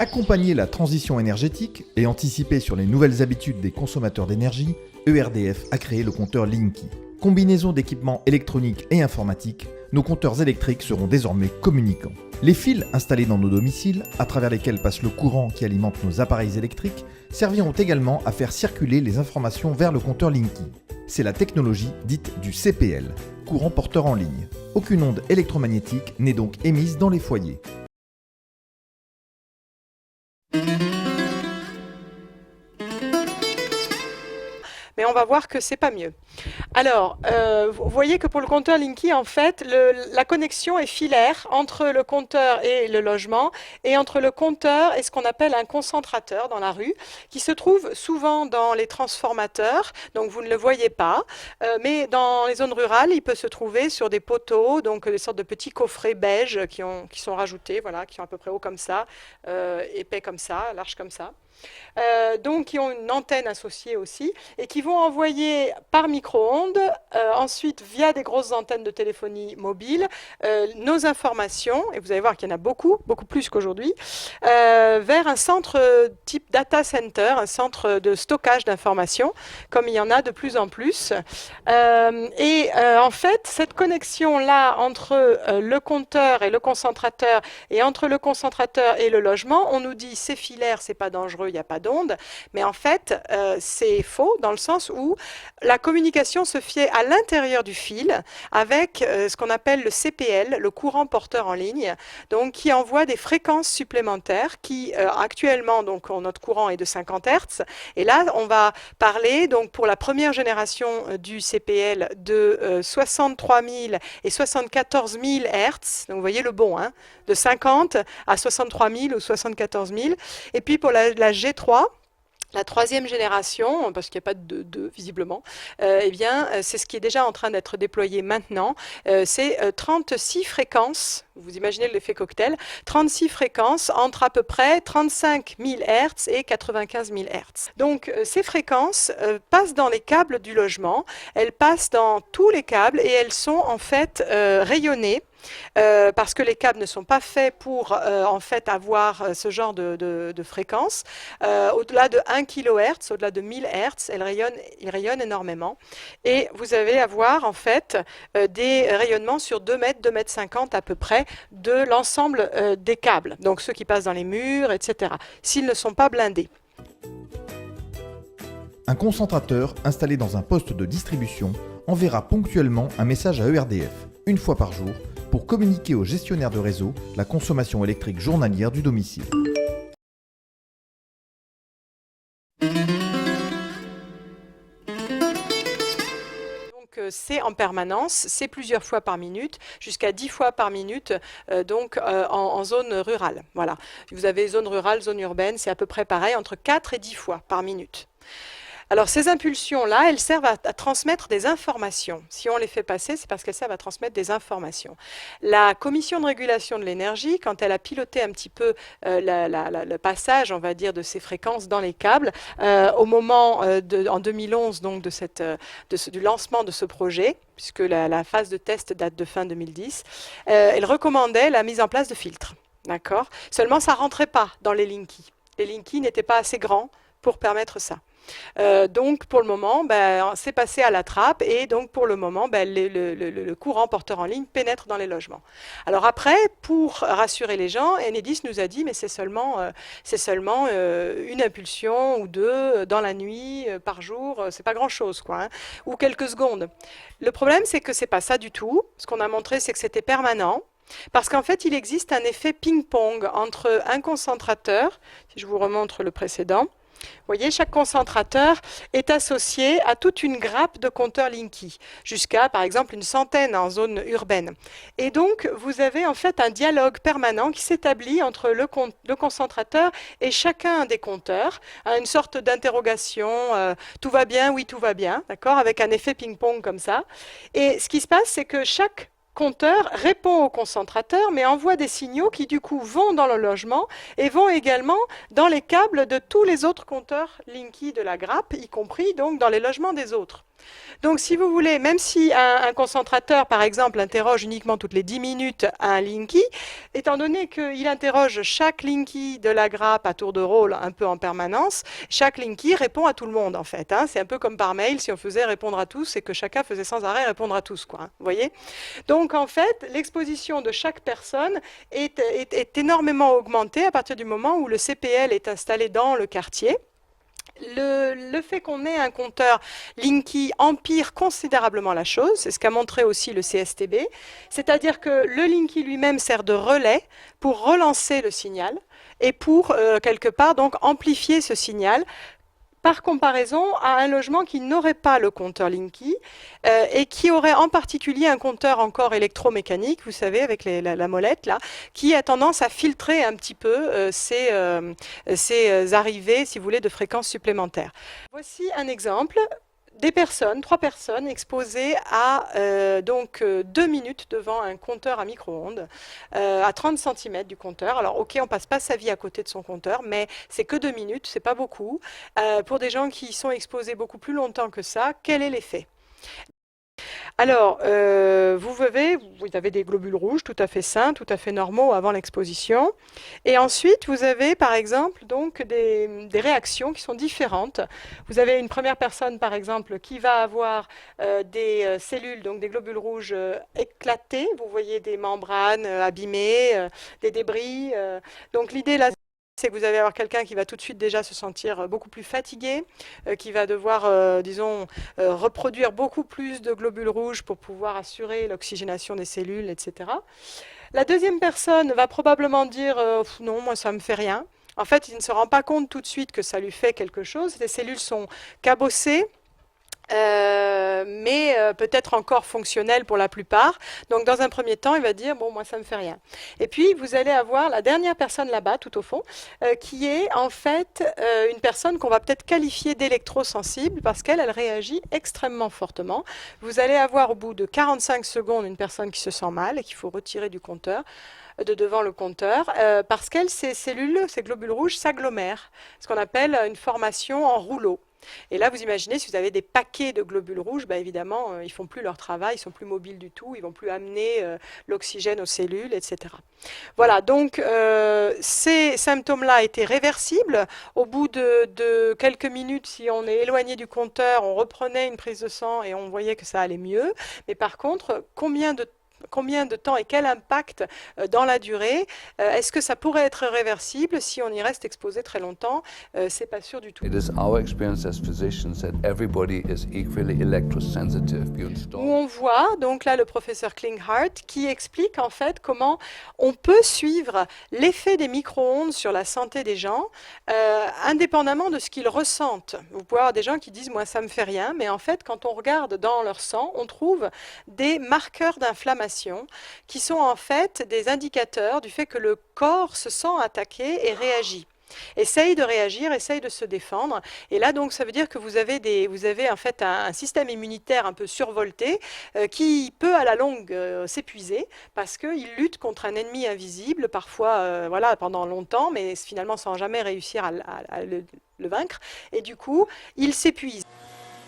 Accompagner la transition énergétique et anticiper sur les nouvelles habitudes des consommateurs d'énergie, ERDF a créé le compteur Linky. Combinaison d'équipements électroniques et informatiques, nos compteurs électriques seront désormais communicants. Les fils installés dans nos domiciles, à travers lesquels passe le courant qui alimente nos appareils électriques, serviront également à faire circuler les informations vers le compteur Linky. C'est la technologie dite du CPL, courant porteur en ligne. Aucune onde électromagnétique n'est donc émise dans les foyers. Mais on va voir que c'est pas mieux. Alors, vous voyez que pour le compteur Linky, en fait, la connexion est filaire entre le compteur et le logement, et entre le compteur et ce qu'on appelle un concentrateur dans la rue, qui se trouve souvent dans les transformateurs, donc vous ne le voyez pas, mais dans les zones rurales, il peut se trouver sur des poteaux, donc des sortes de petits coffrets beige qui sont rajoutés, voilà, qui sont à peu près hauts comme ça, épais comme ça, larges comme ça. Donc qui ont une antenne associée aussi et qui vont envoyer par micro-ondes, ensuite via des grosses antennes de téléphonie mobile, nos informations, et vous allez voir qu'il y en a beaucoup plus qu'aujourd'hui, vers un centre type data center, un centre de stockage d'informations, comme il y en a de plus en plus. En fait, cette connexion-là entre le compteur et le concentrateur, et entre le concentrateur et le logement, on nous dit c'est filaire, c'est pas dangereux, il n'y a pas d'onde, mais en fait, c'est faux dans le sens où la communication se fait à l'intérieur du fil avec ce qu'on appelle le CPL, le courant porteur en ligne, donc qui envoie des fréquences supplémentaires qui actuellement, donc notre courant est de 50 Hz, et là on va parler donc pour la première génération du CPL de 63 000 et 74 000 Hz, donc vous voyez le bon, hein, de 50 à 63 000 ou 74 000, et puis pour la G3, la troisième génération, parce qu'il n'y a pas de 2 visiblement, eh bien, c'est ce qui est déjà en train d'être déployé maintenant. C'est 36 fréquences, vous imaginez l'effet cocktail, 36 fréquences entre à peu près 35 000 Hz et 95 000 Hz. Donc ces fréquences passent dans les câbles du logement, elles passent dans tous les câbles et elles sont en fait rayonnées. Parce que les câbles ne sont pas faits pour en fait avoir ce genre de fréquence. Au-delà de 1 kHz, au-delà de 1000 Hz, ils rayonnent énormément. Et vous allez avoir en fait des rayonnements sur 2 mètres, 2 mètres 50 à peu près de l'ensemble des câbles. Donc ceux qui passent dans les murs, etc. S'ils ne sont pas blindés. Un concentrateur installé dans un poste de distribution enverra ponctuellement un message à ERDF, une fois par jour, pour communiquer au gestionnaire de réseau la consommation électrique journalière du domicile. Donc c'est en permanence, c'est plusieurs fois par minute, jusqu'à 10 fois par minute, en zone rurale. Voilà. Vous avez zone rurale, zone urbaine, c'est à peu près pareil, entre 4 et 10 fois par minute. Alors ces impulsions-là, elles servent à transmettre des informations. Si on les fait passer, c'est parce qu'elles servent à transmettre des informations. La commission de régulation de l'énergie, quand elle a piloté un petit peu le passage, on va dire, de ces fréquences dans les câbles, au moment, en 2011, donc du lancement de ce projet, puisque la phase de test date de fin 2010, elle recommandait la mise en place de filtres. D'accord ? Seulement, ça ne rentrait pas dans les Linky. Les Linky n'étaient pas assez grands pour permettre ça. Donc pour le moment, c'est passé à la trappe et donc pour le moment, le courant porteur en ligne pénètre dans les logements. Alors après, pour rassurer les gens, Enedis nous a dit mais c'est seulement une impulsion ou 2 dans la nuit, par jour, c'est pas grand-chose quoi, hein, ou quelques secondes. Le problème c'est que c'est pas ça du tout. Ce qu'on a montré c'est que c'était permanent. Parce qu'en fait, il existe un effet ping-pong entre un concentrateur, si je vous remontre le précédent. Vous voyez, chaque concentrateur est associé à toute une grappe de compteurs Linky, jusqu'à par exemple une centaine en zone urbaine. Et donc, vous avez en fait un dialogue permanent qui s'établit entre le concentrateur et chacun des compteurs, une sorte d'interrogation, tout va bien, oui, tout va bien, d'accord, avec un effet ping-pong comme ça. Et ce qui se passe, c'est que chaque compteur répond au concentrateur, mais envoie des signaux qui, du coup, vont dans le logement et vont également dans les câbles de tous les autres compteurs Linky de la grappe, y compris donc dans les logements des autres. Donc, si vous voulez, même si un concentrateur, par exemple, interroge uniquement toutes les 10 minutes un Linky, étant donné qu'il interroge chaque Linky de la grappe à tour de rôle un peu en permanence, chaque Linky répond à tout le monde, en fait. Hein. C'est un peu comme par mail, si on faisait répondre à tous et que chacun faisait sans arrêt répondre à tous, quoi. Hein. Vous voyez? Donc, en fait, l'exposition de chaque personne est énormément augmentée à partir du moment où le CPL est installé dans le quartier. Le fait qu'on ait un compteur Linky empire considérablement la chose, c'est ce qu'a montré aussi le CSTB, c'est-à-dire que le Linky lui-même sert de relais pour relancer le signal et pour, quelque part, donc amplifier ce signal par comparaison à un logement qui n'aurait pas le compteur Linky et qui aurait en particulier un compteur encore électromécanique, vous savez, avec la molette, là, qui a tendance à filtrer un petit peu ces arrivées, si vous voulez, de fréquences supplémentaires. Voici un exemple. Trois personnes exposées à 2 minutes devant un compteur à micro-ondes, à 30 cm du compteur. Alors ok, on passe pas sa vie à côté de son compteur, mais c'est que 2 minutes, c'est pas beaucoup. Pour des gens qui sont exposés beaucoup plus longtemps que ça, quel est l'effet? Alors, vous avez des globules rouges tout à fait sains, tout à fait normaux avant l'exposition. Et ensuite, vous avez par exemple donc des réactions qui sont différentes. Vous avez une première personne par exemple qui va avoir des cellules, donc des globules rouges éclatés. Vous voyez des membranes abîmées, des débris. Donc l'idée là, c'est que vous allez avoir quelqu'un qui va tout de suite déjà se sentir beaucoup plus fatigué, qui va devoir, disons, reproduire beaucoup plus de globules rouges pour pouvoir assurer l'oxygénation des cellules, etc. La deuxième personne va probablement dire non, moi ça me fait rien. En fait, il ne se rend pas compte tout de suite que ça lui fait quelque chose. Les cellules sont cabossées. Mais peut-être encore fonctionnel pour la plupart. Donc dans un premier temps, il va dire bon, moi ça me fait rien. Et puis vous allez avoir la dernière personne là-bas, tout au fond, qui est en fait une personne qu'on va peut-être qualifier d'électrosensible parce qu'elle réagit extrêmement fortement. Vous allez avoir au bout de 45 secondes une personne qui se sent mal et qu'il faut retirer du compteur de devant le compteur, parce qu'elle, ces cellules, ces globules rouges s'agglomèrent, ce qu'on appelle une formation en rouleau. Et là, vous imaginez, si vous avez des paquets de globules rouges, bah évidemment, ils font plus leur travail, ils sont plus mobiles du tout, ils vont plus amener l'oxygène aux cellules, etc. Voilà, donc ces symptômes-là étaient réversibles. Au bout de quelques minutes, si on est éloigné du compteur, on reprenait une prise de sang et on voyait que ça allait mieux. Mais par contre, combien de temps et quel impact dans la durée? Est-ce que ça pourrait être réversible si on y reste exposé très longtemps? C'est pas sûr du tout. It is our experience as physicians that everybody is equally electrosensitive. Où on voit donc là le professeur Klinghardt qui explique en fait comment on peut suivre l'effet des micro-ondes sur la santé des gens indépendamment de ce qu'ils ressentent. Vous pouvez avoir des gens qui disent moi ça me fait rien, mais en fait quand on regarde dans leur sang, on trouve des marqueurs d'inflammation qui sont en fait des indicateurs du fait que le corps se sent attaqué et réagit. Essaye de réagir, essaye de se défendre. Et là, donc, ça veut dire que vous avez en fait un système immunitaire un peu survolté qui peut à la longue s'épuiser parce qu'il lutte contre un ennemi invisible, parfois voilà, pendant longtemps, mais finalement sans jamais réussir à le vaincre. Et du coup, il s'épuise.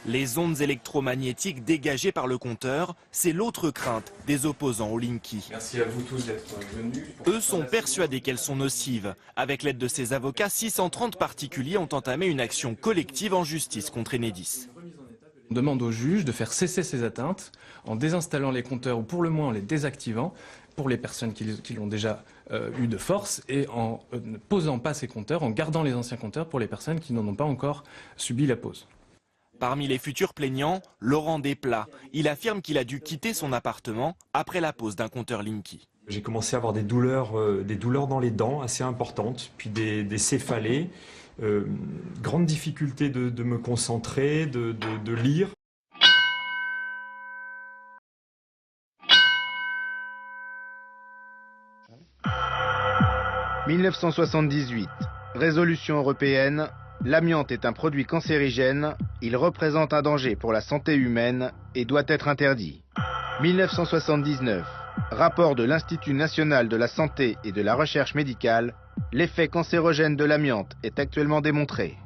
Les ondes électromagnétiques dégagées par le compteur, c'est l'autre crainte des opposants au Linky. Merci à vous tous d'être venus. Eux sont persuadés qu'elles sont nocives. Avec l'aide de ses avocats, 630 particuliers ont entamé une action collective en justice contre Enedis. On demande aux juges de faire cesser ces atteintes en désinstallant les compteurs ou pour le moins en les désactivant pour les personnes qui l'ont déjà eu de force et en ne posant pas ces compteurs, en gardant les anciens compteurs pour les personnes qui n'en ont pas encore subi la pose. Parmi les futurs plaignants, Laurent Desplat. Il affirme qu'il a dû quitter son appartement après la pose d'un compteur Linky. J'ai commencé à avoir des douleurs dans les dents assez importantes, puis des céphalées, grande difficulté de me concentrer, de lire. « 1978. Résolution européenne. L'amiante est un produit cancérigène, il représente un danger pour la santé humaine et doit être interdit. 1979. Rapport de l'Institut national de la santé et de la recherche médicale, l'effet cancérogène de l'amiante est actuellement démontré.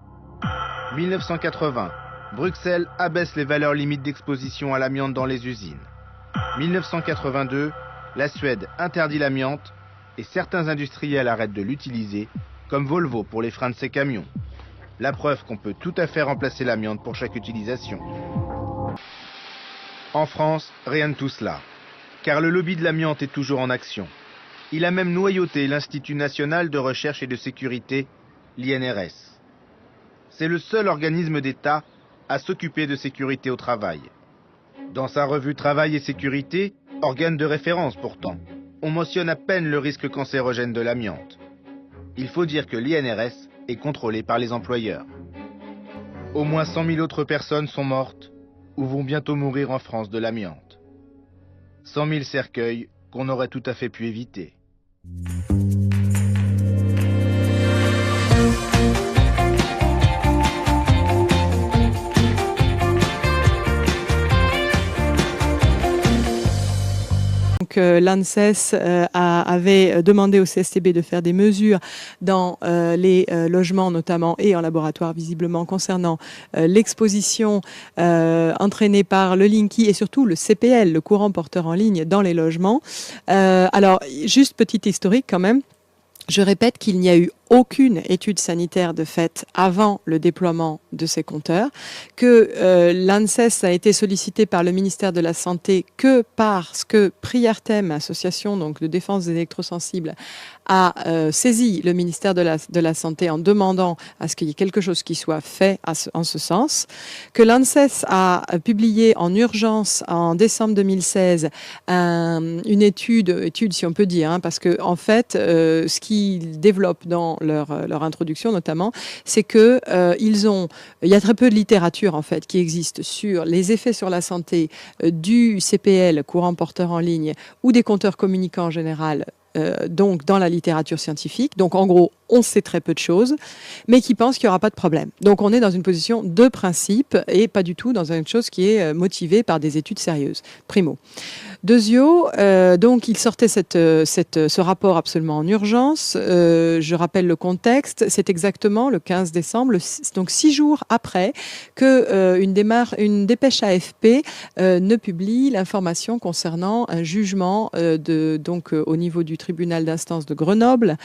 1980. Bruxelles abaisse les valeurs limites d'exposition à l'amiante dans les usines. 1982, la Suède interdit l'amiante et certains industriels arrêtent de l'utiliser, comme Volvo pour les freins de ses camions. La preuve qu'on peut tout à fait remplacer l'amiante pour chaque utilisation. En France, rien de tout cela, car le lobby de l'amiante est toujours en action. Il a même noyauté l'Institut national de recherche et de sécurité, l'INRS. C'est le seul organisme d'État à s'occuper de sécurité au travail. Dans sa revue Travail et Sécurité, organe de référence pourtant, on mentionne à peine le risque cancérogène de l'amiante. Il faut dire que l'INRS est contrôlé par les employeurs. Au moins 100 000 autres personnes sont mortes ou vont bientôt mourir en France de l'amiante. 100 000 cercueils qu'on aurait tout à fait pu éviter. Donc l'ANSES avait demandé au CSTB de faire des mesures dans les logements notamment et en laboratoire visiblement concernant l'exposition entraînée par le Linky et surtout le CPL, le courant porteur en ligne dans les logements. Alors juste petit historique quand même. Je répète qu'il n'y a eu aucune étude sanitaire de fait avant le déploiement de ces compteurs, que l'ANSES a été sollicité par le ministère de la Santé que parce que Priartem, association donc de défense des électrosensibles, a saisi le ministère de la Santé en demandant à ce qu'il y ait quelque chose qui soit fait en ce sens, que l'ANSES a publié en urgence en décembre 2016 une étude si on peut dire, hein, parce que en fait ce qu'ils développent dans leur introduction notamment, c'est que il y a très peu de littérature en fait qui existe sur les effets sur la santé du CPL, courant porteur en ligne, ou des compteurs communicants en général. Donc dans la littérature scientifique. Donc en gros, on sait très peu de choses, mais qui pensent qu'il n'y aura pas de problème. Donc on est dans une position de principe et pas du tout dans une chose qui est motivée par des études sérieuses. Primo. Deuxio, donc il sortait ce rapport absolument en urgence. Je rappelle le contexte. C'est exactement le 15 décembre, donc 6 jours après que une dépêche AFP ne publie l'information concernant un jugement donc au niveau du tribunal d'instance de Grenoble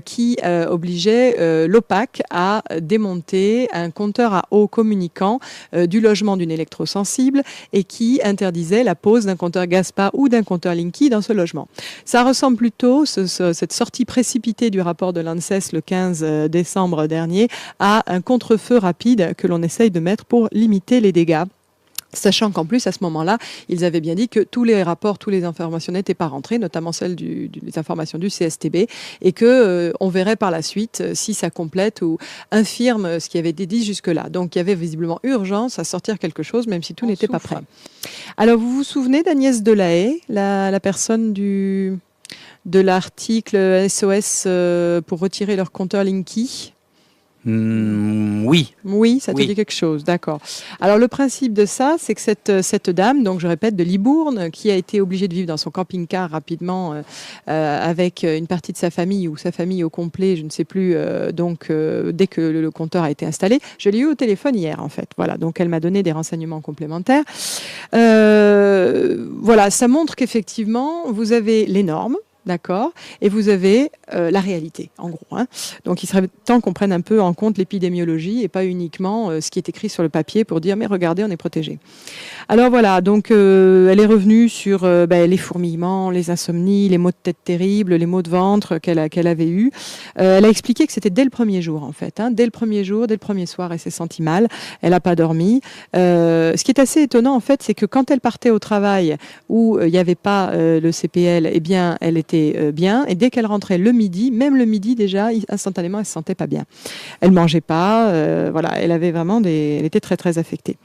qui obligeait l'OPAC à démonter un compteur à eau communicant du logement d'une électrosensible et qui interdisait la pose d'un compteur GASPA ou d'un compteur Linky dans ce logement. Ça ressemble plutôt, cette sortie précipitée du rapport de l'ANSES le 15 décembre dernier, à un contre-feu rapide que l'on essaye de mettre pour limiter les dégâts. Sachant qu'en plus, à ce moment-là, ils avaient bien dit que tous les rapports, toutes les informations n'étaient pas rentrées, notamment celles des informations du CSTB, et que on verrait par la suite si ça complète ou infirme ce qui avait été dit jusque-là. Donc, il y avait visiblement urgence à sortir quelque chose, même si tout n'était pas prêt. Alors, vous vous souvenez d'Agnès Delahaye, la personne de l'article SOS pour retirer leur compteur Linky ? Oui. Oui, ça te dit quelque chose, d'accord. Alors le principe de ça, c'est que cette dame, donc je répète, de Libourne, qui a été obligée de vivre dans son camping-car rapidement avec une partie de sa famille ou sa famille au complet, je ne sais plus, dès que le compteur a été installé, je l'ai eu au téléphone hier en fait. Voilà, donc elle m'a donné des renseignements complémentaires. Voilà, ça montre qu'effectivement, vous avez les normes. D'accord. Et vous avez la réalité, en gros. Hein. Donc, il serait temps qu'on prenne un peu en compte l'épidémiologie et pas uniquement ce qui est écrit sur le papier pour dire, mais regardez, on est protégé. Alors voilà, donc elle est revenue sur les fourmillements, les insomnies, les maux de tête terribles, les maux de ventre qu'elle avait eus. Elle a expliqué que c'était dès le premier jour, en fait. Hein, dès le premier soir, elle s'est sentie mal. Elle n'a pas dormi. Ce qui est assez étonnant, en fait, c'est que quand elle partait au travail où il n'y avait pas le CPL, eh bien, elle était bien, et dès qu'elle rentrait le midi, même le midi déjà, instantanément, elle se sentait pas bien. Elle mangeait pas, voilà, elle avait vraiment elle était très très affectée.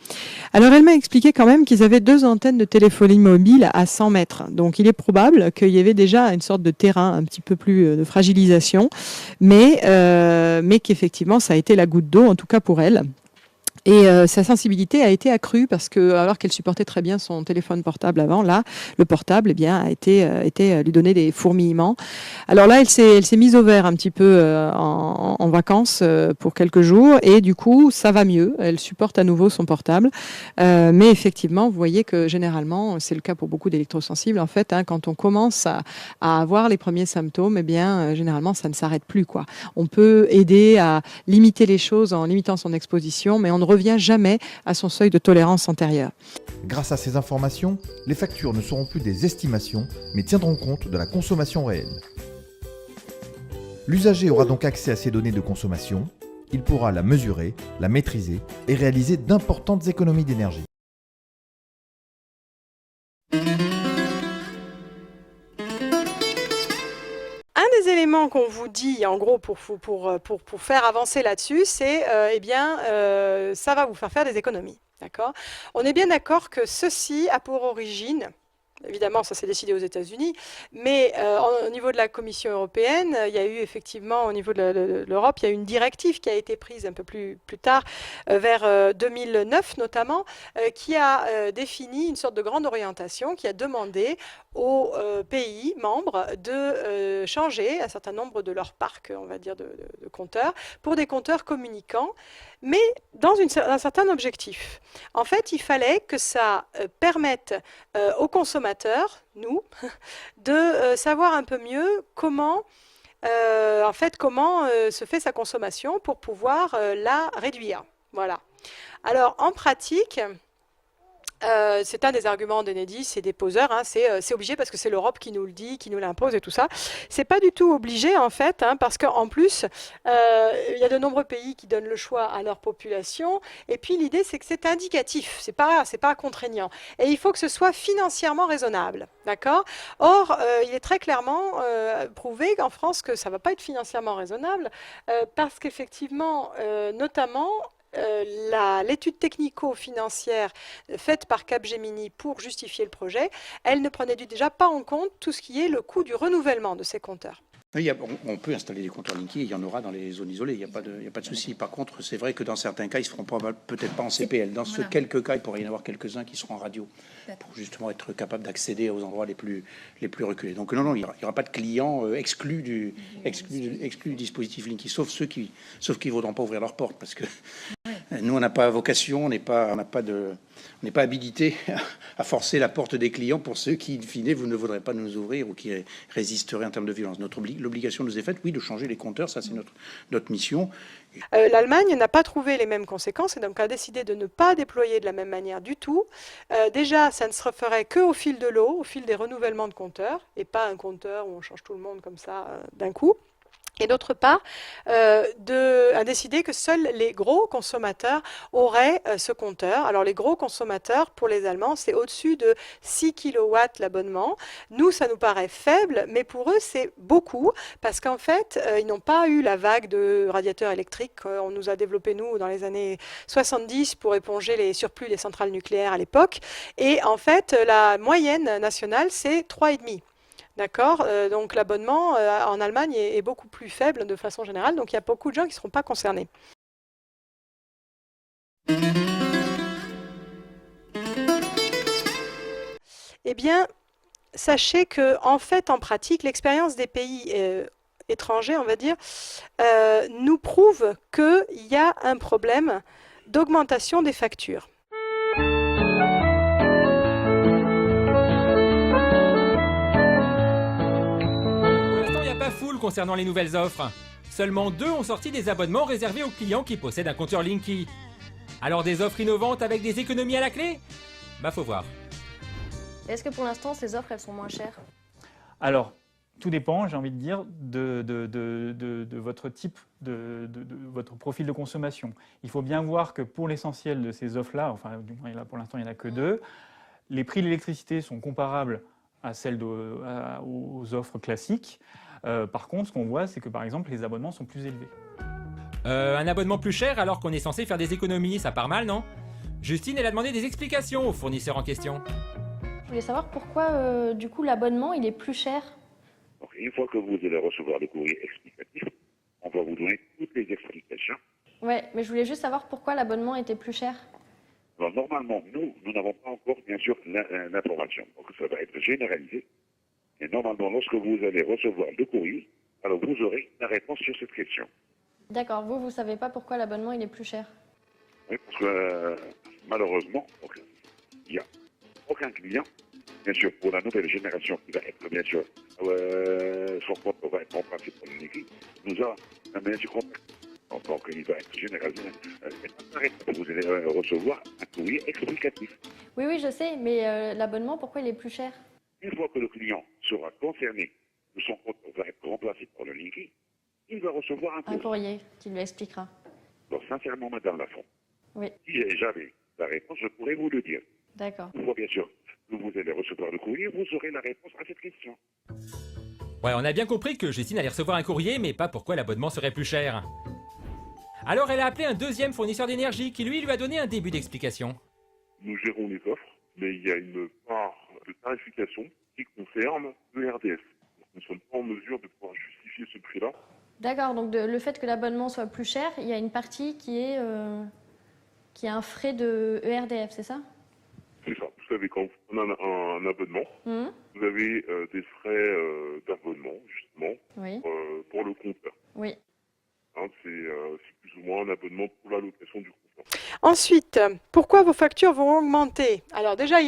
Alors elle m'a expliqué quand même qu'ils avaient 2 antennes de téléphonie mobile à 100 mètres. Donc il est probable qu'il y avait déjà une sorte de terrain un petit peu plus de fragilisation, mais qu'effectivement ça a été la goutte d'eau, en tout cas pour elle. Et sa sensibilité a été accrue parce que, alors qu'elle supportait très bien son téléphone portable avant, là, le portable, eh bien, a été lui donner des fourmillements. Alors là, elle s'est mise au vert un petit peu en vacances pour quelques jours, et du coup, ça va mieux. Elle supporte à nouveau son portable, mais effectivement, vous voyez que généralement, c'est le cas pour beaucoup d'électrosensibles. En fait, hein, quand on commence à avoir les premiers symptômes, eh bien, généralement, ça ne s'arrête plus, quoi. On peut aider à limiter les choses en limitant son exposition, mais on ne revient jamais à son seuil de tolérance antérieur. Grâce à ces informations, les factures ne seront plus des estimations, mais tiendront compte de la consommation réelle. L'usager aura donc accès à ces données de consommation, il pourra la mesurer, la maîtriser et réaliser d'importantes économies d'énergie. Un des éléments qu'on vous dit, en gros, pour faire avancer là-dessus, c'est, ça va vous faire des économies. D'accord ? On est bien d'accord que ceci a pour origine, évidemment, ça s'est décidé aux États-Unis, mais au niveau de la Commission européenne, il y a eu effectivement, au niveau de l'Europe, il y a eu une directive qui a été prise un peu plus tard, vers 2009 notamment, qui a défini une sorte de grande orientation, qui a demandé aux pays membres de changer un certain nombre de leurs parcs, on va dire, de compteurs, pour des compteurs communicants, mais dans un certain objectif. En fait, il fallait que ça permette aux consommateurs, nous, de savoir un peu mieux comment se fait sa consommation pour pouvoir la réduire. Voilà. Alors, en pratique, c'est un des arguments d'Enedis et des poseurs, hein, c'est obligé parce que c'est l'Europe qui nous le dit, qui nous l'impose et tout ça. C'est pas du tout obligé en fait, hein, parce qu'en plus, il y a de nombreux pays qui donnent le choix à leur population. Et puis l'idée, c'est que c'est indicatif, c'est pas contraignant. Et il faut que ce soit financièrement raisonnable, d'accord ? Or, il est très clairement prouvé qu'en France que ça va pas être financièrement raisonnable, parce qu'effectivement, notamment, l'étude technico-financière faite par Capgemini pour justifier le projet, elle ne prenait déjà pas en compte tout ce qui est le coût du renouvellement de ces compteurs. On peut installer des compteurs Linky, il y en aura dans les zones isolées, il n'y a pas de souci. Par contre, c'est vrai que dans certains cas, ils ne se feront peut-être pas en CPL. Dans quelques cas, il pourrait y en avoir quelques-uns qui seront en radio, pour justement être capable d'accéder aux endroits les plus reculés. Donc non, il n'y aura pas de clients exclus du dispositif Linky, sauf ceux qui ne voudront pas ouvrir leurs portes, parce que nous, on n'a pas vocation, on n'est pas habilité à forcer la porte des clients pour ceux qui, in fine, vous ne voudrez pas nous ouvrir ou qui résisteraient en termes de violence. L'obligation nous est faite, oui, de changer les compteurs, ça c'est notre mission. L'Allemagne n'a pas trouvé les mêmes conséquences et donc a décidé de ne pas déployer de la même manière du tout. Déjà, ça ne se referait qu'au fil de l'eau, au fil des renouvellements de compteurs, et pas un compteur où on change tout le monde comme ça d'un coup. Et d'autre part, a décidé que seuls les gros consommateurs auraient ce compteur. Alors les gros consommateurs, pour les Allemands, c'est au-dessus de 6 kW l'abonnement. Nous, ça nous paraît faible, mais pour eux, c'est beaucoup, parce qu'en fait, ils n'ont pas eu la vague de radiateurs électriques qu'on nous a développé, nous, dans les années 70 pour éponger les surplus des centrales nucléaires à l'époque. Et en fait, la moyenne nationale, c'est 3,5. D'accord, donc l'abonnement en Allemagne est beaucoup plus faible de façon générale, donc il y a beaucoup de gens qui ne seront pas concernés. Eh bien, sachez que, en fait, en pratique, l'expérience des pays étrangers, on va dire, nous prouve qu'il y a un problème d'augmentation des factures. Concernant les nouvelles offres. Seulement 2 ont sorti des abonnements réservés aux clients qui possèdent un compteur Linky. Alors des offres innovantes avec des économies à la clé ? Bah faut voir. Est-ce que pour l'instant ces offres elles sont moins chères ? Alors, tout dépend, j'ai envie de dire, de votre type, de votre profil de consommation. Il faut bien voir que pour l'essentiel de ces offres-là, enfin du moins là, pour l'instant il n'y en a que 2, les prix de l'électricité sont comparables à celles aux offres classiques. Par contre, ce qu'on voit, c'est que par exemple, les abonnements sont plus élevés. Un abonnement plus cher alors qu'on est censé faire des économies, ça part mal, non ? Justine, elle a demandé des explications au fournisseur en question. Je voulais savoir pourquoi, du coup, l'abonnement, il est plus cher. Donc, une fois que vous allez recevoir le courrier explicatif, on va vous donner toutes les explications Ouais, mais je voulais juste savoir pourquoi l'abonnement était plus cher. Alors, normalement, nous n'avons pas encore, bien sûr, l'information. Donc, ça va être généralisé. Et normalement, lorsque vous allez recevoir le courrier, alors vous aurez la réponse sur cette question. D'accord, vous ne savez pas pourquoi l'abonnement il est plus cher. Oui, parce que malheureusement, donc, il n'y a aucun client, bien sûr, pour la nouvelle génération qui va être, bien sûr, son compte va être remplacé par le liquide, nous a bien sûr contacté. Donc, il va être généralisé. Vous allez recevoir un courrier explicatif. Oui, oui, je sais, mais l'abonnement, pourquoi il est plus cher? Une fois que le client sera concerné, que son compte va être remplacé par le liquide, il va recevoir un courrier. Un courrier qui lui expliquera. Donc, sincèrement, Madame Lafont, oui. Si j'avais la réponse, je pourrais vous le dire. D'accord. Une fois, bien sûr, que vous allez recevoir le courrier, vous aurez la réponse à cette question. Ouais, on a bien compris que Justine allait recevoir un courrier, mais pas pourquoi l'abonnement serait plus cher. Alors elle a appelé un deuxième fournisseur d'énergie qui lui a donné un début d'explication. Nous gérons les offres, mais il y a une part de tarification qui concerne le RDF. Nous ne sommes pas en mesure de pouvoir justifier ce prix-là. D'accord, donc le fait que l'abonnement soit plus cher, il y a une partie qui est un frais de ERDF, c'est ça? C'est ça. Vous savez, quand on a un abonnement, vous avez des frais d'abonnement, justement, oui. Pour le compteur. Oui. Hein, c'est plus ou moins un abonnement pour la location du compteur. Ensuite, pourquoi vos factures vont augmenter? Alors déjà,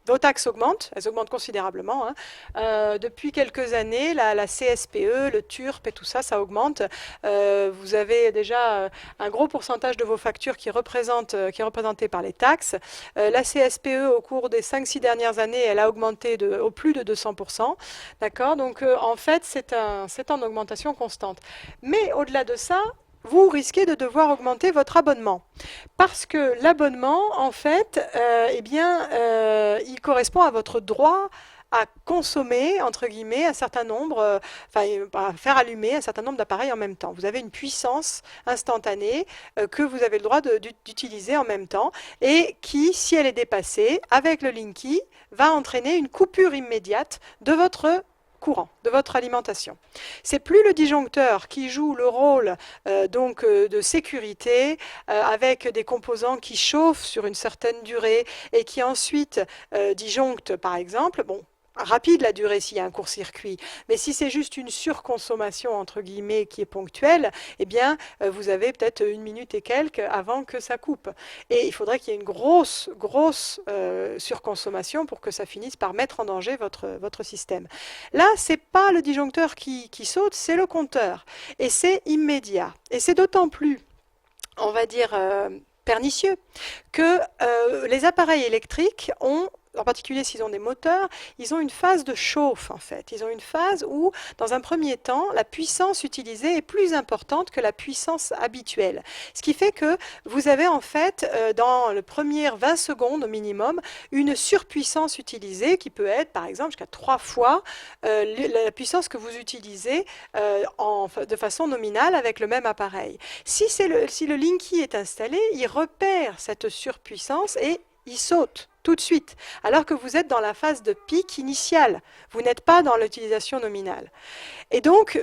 vos taxes augmentent, elles augmentent considérablement. Depuis quelques années, la CSPE, le TURP et tout ça, ça augmente. Vous avez déjà un gros pourcentage de vos factures qui est représenté par les taxes. La CSPE, au cours des 5-6 dernières années, elle a augmenté au plus de 200%. D'accord? Donc, en fait, c'est en augmentation constante. Mais au-delà de ça, vous risquez de devoir augmenter votre abonnement. Parce que l'abonnement, en fait, il correspond à votre droit à consommer, entre guillemets, un certain nombre, à faire allumer un certain nombre d'appareils en même temps. Vous avez une puissance instantanée que vous avez le droit d'utiliser en même temps et qui, si elle est dépassée, avec le Linky, va entraîner une coupure immédiate de votre courant, de votre alimentation. C'est plus le disjoncteur qui joue le rôle de sécurité avec des composants qui chauffent sur une certaine durée et qui ensuite disjonctent, par exemple. Bon, rapide la durée s'il y a un court-circuit, mais si c'est juste une surconsommation entre guillemets qui est ponctuelle, eh bien vous avez peut-être 1 minute et quelques avant que ça coupe. Et il faudrait qu'il y ait une grosse surconsommation pour que ça finisse par mettre en danger votre système. Là, c'est pas le disjoncteur qui saute, c'est le compteur. Et c'est immédiat. Et c'est d'autant plus, on va dire, pernicieux que les appareils électriques ont, en particulier s'ils ont des moteurs, ils ont une phase de chauffe en fait. Ils ont une phase où, dans un premier temps, la puissance utilisée est plus importante que la puissance habituelle. Ce qui fait que vous avez en fait, dans le premier 20 secondes au minimum, une surpuissance utilisée qui peut être par exemple jusqu'à 3 fois la puissance que vous utilisez de façon nominale avec le même appareil. Si le Linky est installé, il repère cette surpuissance et il saute tout de suite, alors que vous êtes dans la phase de pic initiale. Vous n'êtes pas dans l'utilisation nominale. Et donc,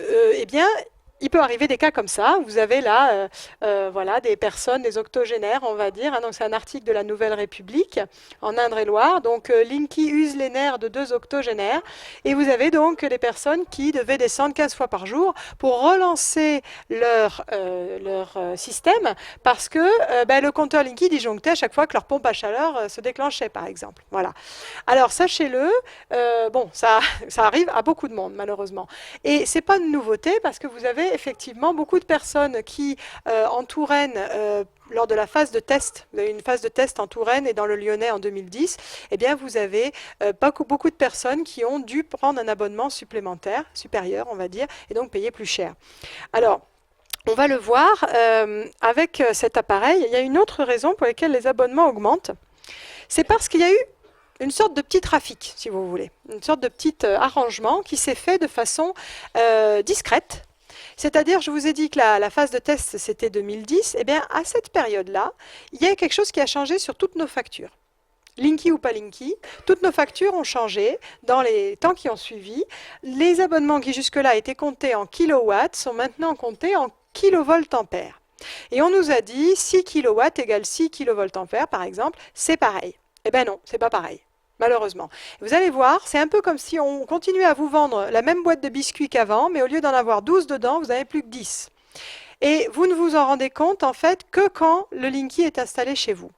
il peut arriver des cas comme ça. Vous avez là voilà, des personnes, des octogénaires, on va dire. Donc c'est un article de la Nouvelle République en Indre-et-Loire. Donc Linky use les nerfs de 2 octogénaires. Et vous avez donc des personnes qui devaient descendre 15 fois par jour pour relancer leur système parce que le compteur Linky disjonctait à chaque fois que leur pompe à chaleur se déclenchait, par exemple. Voilà. Alors sachez-le, ça arrive à beaucoup de monde, malheureusement. Et c'est pas une nouveauté parce que vous avez effectivement beaucoup de personnes qui, en Touraine, lors de la phase de test, vous avez une phase de test en Touraine et dans le Lyonnais en 2010, eh bien vous avez beaucoup de personnes qui ont dû prendre un abonnement supplémentaire, supérieur on va dire, et donc payer plus cher. Alors, on va le voir, avec cet appareil, il y a une autre raison pour laquelle les abonnements augmentent. C'est parce qu'il y a eu une sorte de petit trafic, si vous voulez, une sorte de petit arrangement qui s'est fait de façon discrète. C'est-à-dire, je vous ai dit que la phase de test, c'était 2010. Eh bien, à cette période-là, il y a quelque chose qui a changé sur toutes nos factures. Linky ou pas Linky, toutes nos factures ont changé dans les temps qui ont suivi. Les abonnements qui jusque-là étaient comptés en kilowatts sont maintenant comptés en kilovoltampères. Et on nous a dit 6 kW égale 6 kVA, par exemple, c'est pareil. Eh bien non, c'est pas pareil. Malheureusement. Vous allez voir, c'est un peu comme si on continuait à vous vendre la même boîte de biscuits qu'avant, mais au lieu d'en avoir 12 dedans, vous n'avez plus que 10. Et vous ne vous en rendez compte, en fait, que quand le Linky est installé chez vous.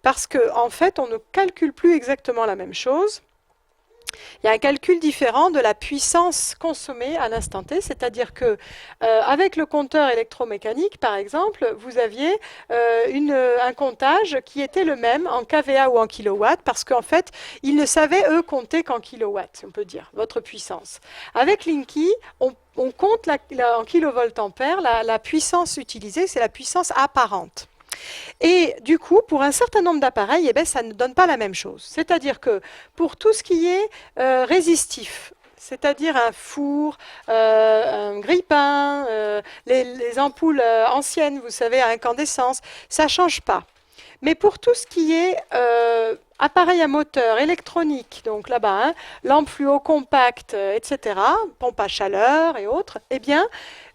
Parce qu'en fait, on ne calcule plus exactement la même chose. Il y a un calcul différent de la puissance consommée à l'instant T, c'est-à-dire que avec le compteur électromécanique, par exemple, vous aviez un comptage qui était le même en kVA ou en kilowatts, parce qu'en fait, ils ne savaient, eux, compter qu'en kilowatts, on peut dire, votre puissance. Avec Linky, on compte en kilovoltampères, la puissance utilisée, c'est la puissance apparente. Et du coup, pour un certain nombre d'appareils, eh bien, ça ne donne pas la même chose. C'est-à-dire que pour tout ce qui est résistif, c'est-à-dire un four, un grille-pain, les ampoules anciennes, vous savez, à incandescence, ça ne change pas. Mais pour tout ce qui est appareil à moteur, électronique, donc là-bas, hein, lampe fluo compacte, etc., pompe à chaleur et autres, eh bien,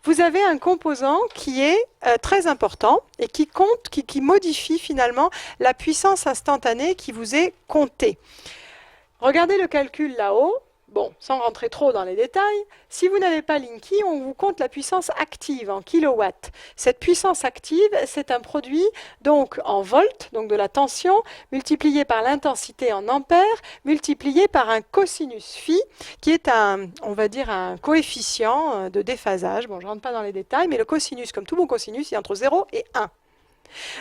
vous avez un composant qui est très important et qui compte, qui modifie finalement la puissance instantanée qui vous est comptée. Regardez le calcul là-haut. Bon, sans rentrer trop dans les détails, si vous n'avez pas Linky, on vous compte la puissance active en kilowatts. Cette puissance active, c'est un produit donc en volts, donc de la tension, multiplié par l'intensité en ampères, multiplié par un cosinus phi, qui est on va dire un coefficient de déphasage. Bon, je ne rentre pas dans les détails, mais le cosinus, comme tout bon cosinus, il est entre 0 et 1.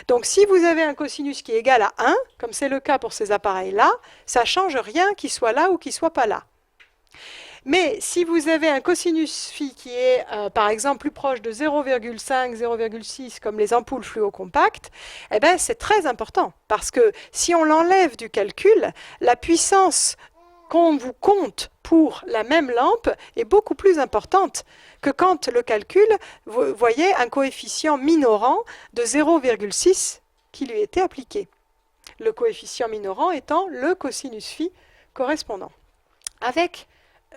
Donc si vous avez un cosinus qui est égal à 1, comme c'est le cas pour ces appareils-là, ça ne change rien qu'il soit là ou qu'il ne soit pas là. Mais si vous avez un cosinus phi qui est, par exemple, plus proche de 0,5, 0,6, comme les ampoules fluo compactes, eh ben, c'est très important. Parce que si on l'enlève du calcul, la puissance qu'on vous compte pour la même lampe est beaucoup plus importante que quand le calcul, vous voyez un coefficient minorant de 0,6 qui lui était appliqué. Le coefficient minorant étant le cosinus phi correspondant. Avec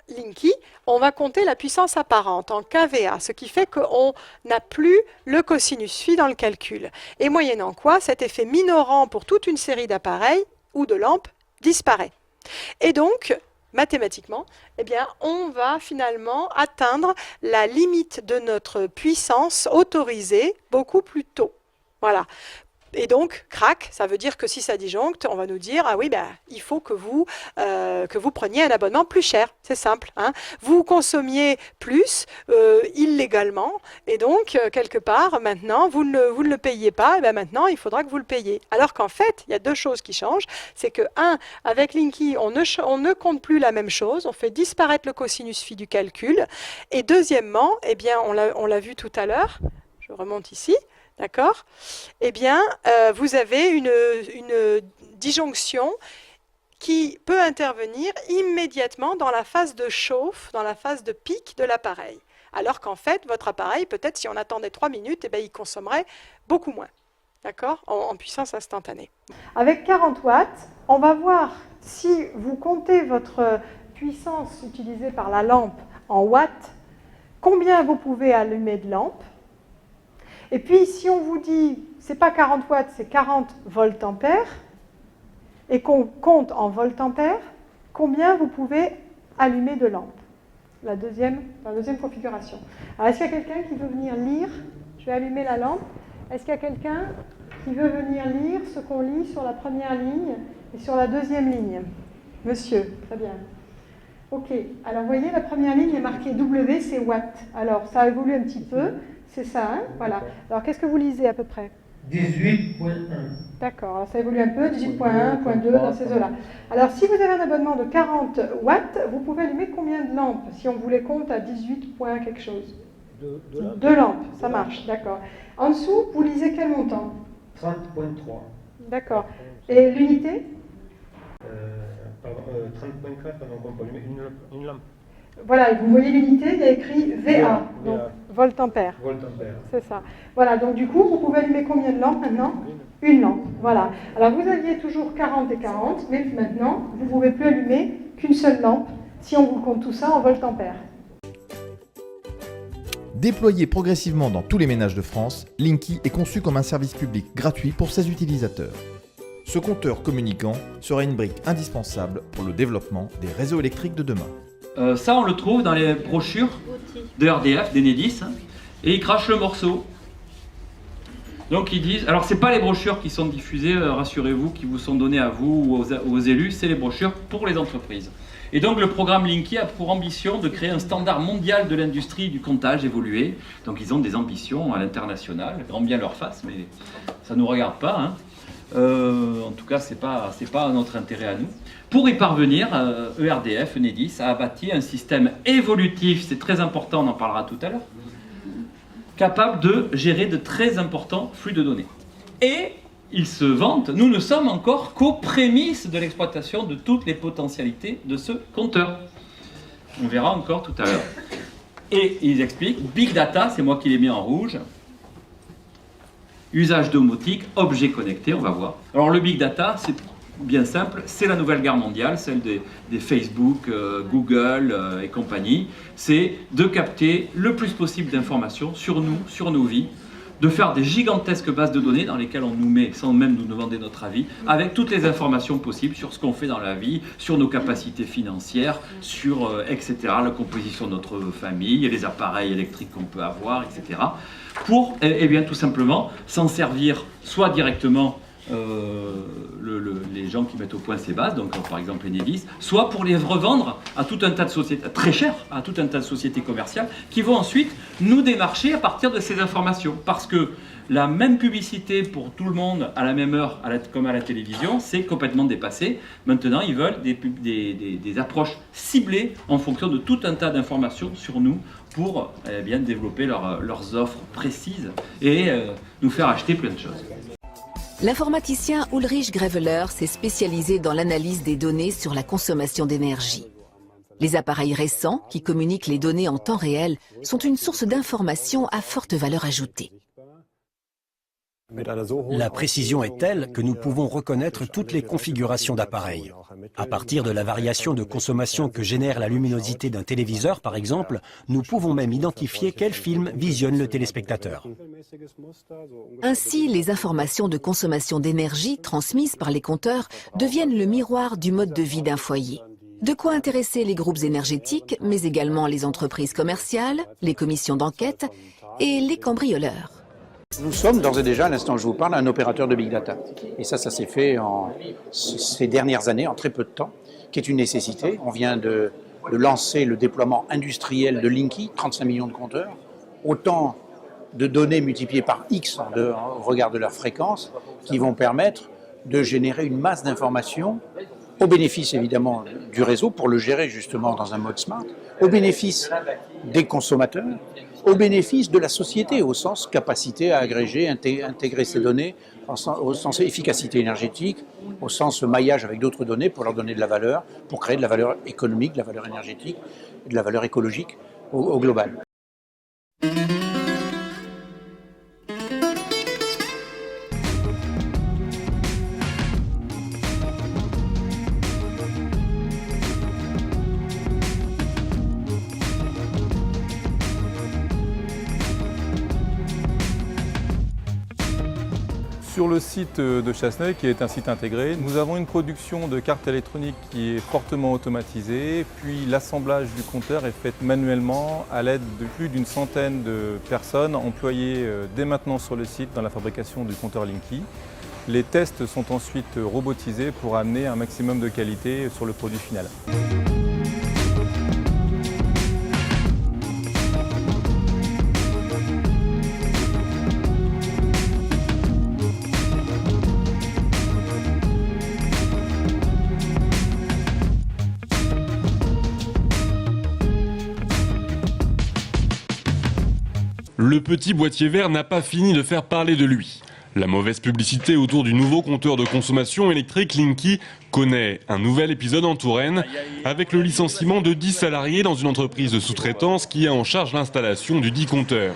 Linky, on va compter la puissance apparente en kVA, ce qui fait qu'on n'a plus le cosinus phi dans le calcul. Et moyennant quoi, cet effet minorant pour toute une série d'appareils ou de lampes disparaît. Et donc, mathématiquement, eh bien, on va finalement atteindre la limite de notre puissance autorisée beaucoup plus tôt. Voilà. Et donc, crac, ça veut dire que si ça disjoncte, on va nous dire, ah oui, ben, il faut que vous preniez un abonnement plus cher. C'est simple. Hein. Vous consommiez plus illégalement, et donc, quelque part, maintenant, vous ne le payez pas, et ben maintenant, il faudra que vous le payiez. Alors qu'en fait, il y a deux choses qui changent. C'est que, avec Linky, on ne compte plus la même chose, on fait disparaître le cosinus phi du calcul. Et deuxièmement, eh bien, on l'a vu tout à l'heure, je remonte ici, d'accord? Eh bien, vous avez une disjonction qui peut intervenir immédiatement dans la phase de chauffe, dans la phase de pic de l'appareil. Alors qu'en fait, votre appareil, peut-être si on attendait 3 minutes, eh bien, il consommerait beaucoup moins, d'accord? En puissance instantanée. Avec 40 watts, on va voir si vous comptez votre puissance utilisée par la lampe en watts, combien vous pouvez allumer de lampe. Et puis, si on vous dit, ce n'est pas 40 watts, c'est 40 volts ampères, et qu'on compte en volts ampères, combien vous pouvez allumer de lampes? La deuxième configuration. Alors, est-ce qu'il y a quelqu'un qui veut venir lire? Je vais allumer la lampe. Est-ce qu'il y a quelqu'un qui veut venir lire ce qu'on lit sur la première ligne et sur la deuxième ligne? Monsieur, très bien. Ok, alors vous voyez, la première ligne est marquée W, c'est watts. Alors, ça a évolué un petit peu. C'est ça, hein? Voilà. Alors, qu'est-ce que vous lisez à peu près? 18.1. D'accord, alors ça évolue un peu, 18.1, 2, dans ces eaux-là. Alors, si vous avez un abonnement de 40 watts, vous pouvez allumer combien de lampes, si on vous les compte à 18 points quelque chose? Deux lampes, ça marche, d'accord. En dessous, vous lisez quel montant? 30.3. D'accord. Et l'unité? 30.4, on peut allumer une lampe. Voilà, vous voyez l'unité, il y a écrit VA, donc volt-ampère. C'est ça. Voilà, donc du coup, vous pouvez allumer combien de lampes maintenant? Une lampe, voilà. Alors vous aviez toujours 40 et 40, mais maintenant, vous ne pouvez plus allumer qu'une seule lampe, si on vous compte tout ça en volt-ampère. Déployé progressivement dans tous les ménages de France, Linky est conçu comme un service public gratuit pour ses utilisateurs. Ce compteur communicant sera une brique indispensable pour le développement des réseaux électriques de demain. Ça, on le trouve dans les brochures de RDF, d'Enedis, et ils crachent le morceau. Donc ils disent, alors c'est pas les brochures qui sont diffusées, rassurez-vous, qui vous sont données à vous ou aux élus, c'est les brochures pour les entreprises. Et donc le programme Linky a pour ambition de créer un standard mondial de l'industrie du comptage évolué. Donc ils ont des ambitions à l'international, grand bien leur face, mais ça ne nous regarde pas. Hein. En tout cas, c'est pas notre intérêt à nous. Pour y parvenir, ERDF, Enedis, a bâti un système évolutif, c'est très important, on en parlera tout à l'heure, capable de gérer de très importants flux de données. Et ils se vantent, nous ne sommes encore qu'aux prémices de l'exploitation de toutes les potentialités de ce compteur. On verra encore tout à l'heure. Et ils expliquent, Big Data, c'est moi qui l'ai mis en rouge, usage domotique, objets connectés, on va voir. Alors le Big Data, c'est bien simple, c'est la nouvelle guerre mondiale, celle des Facebook, Google et compagnie. C'est de capter le plus possible d'informations sur nous, sur nos vies, de faire des gigantesques bases de données dans lesquelles on nous met, sans même nous demander notre avis, avec toutes les informations possibles sur ce qu'on fait dans la vie, sur nos capacités financières, sur, etc., la composition de notre famille, les appareils électriques qu'on peut avoir, etc., pour, eh bien, tout simplement, s'en servir soit directement les gens qui mettent au point ces bases, donc par exemple Enedis, soit pour les revendre à tout un tas de sociétés, très cher, à tout un tas de sociétés commerciales, qui vont ensuite nous démarcher à partir de ces informations. Parce que la même publicité pour tout le monde à la même heure, comme à la télévision, c'est complètement dépassé. Maintenant, ils veulent des approches ciblées en fonction de tout un tas d'informations sur nous pour bien développer leurs offres précises et nous faire acheter plein de choses. L'informaticien Ulrich Greveler s'est spécialisé dans l'analyse des données sur la consommation d'énergie. Les appareils récents, qui communiquent les données en temps réel, sont une source d'informations à forte valeur ajoutée. La précision est telle que nous pouvons reconnaître toutes les configurations d'appareils. À partir de la variation de consommation que génère la luminosité d'un téléviseur, par exemple, nous pouvons même identifier quel film visionne le téléspectateur. Ainsi, les informations de consommation d'énergie transmises par les compteurs deviennent le miroir du mode de vie d'un foyer. De quoi intéresser les groupes énergétiques, mais également les entreprises commerciales, les commissions d'enquête et les cambrioleurs. Nous sommes d'ores et déjà, à l'instant où je vous parle, un opérateur de Big Data. Et ça s'est fait ces dernières années, en très peu de temps, qui est une nécessité. On vient de lancer le déploiement industriel de Linky, 35 millions de compteurs, autant de données multipliées par X au regard de leur fréquence, qui vont permettre de générer une masse d'informations, au bénéfice évidemment du réseau, pour le gérer justement dans un mode smart, au bénéfice des consommateurs, au bénéfice de la société, au sens capacité à agréger, intégrer ces données, au sens efficacité énergétique, au sens maillage avec d'autres données pour leur donner de la valeur, pour créer de la valeur économique, de la valeur énergétique, de la valeur écologique au global. Sur le site de Chasseneuil, qui est un site intégré, nous avons une production de cartes électroniques qui est fortement automatisée, puis l'assemblage du compteur est fait manuellement à l'aide de plus d'une centaine de personnes employées dès maintenant sur le site dans la fabrication du compteur Linky. Les tests sont ensuite robotisés pour amener un maximum de qualité sur le produit final. Le petit boîtier vert n'a pas fini de faire parler de lui. La mauvaise publicité autour du nouveau compteur de consommation électrique Linky connaît un nouvel épisode en Touraine avec le licenciement de 10 salariés dans une entreprise de sous-traitance qui a en charge l'installation du dit compteur.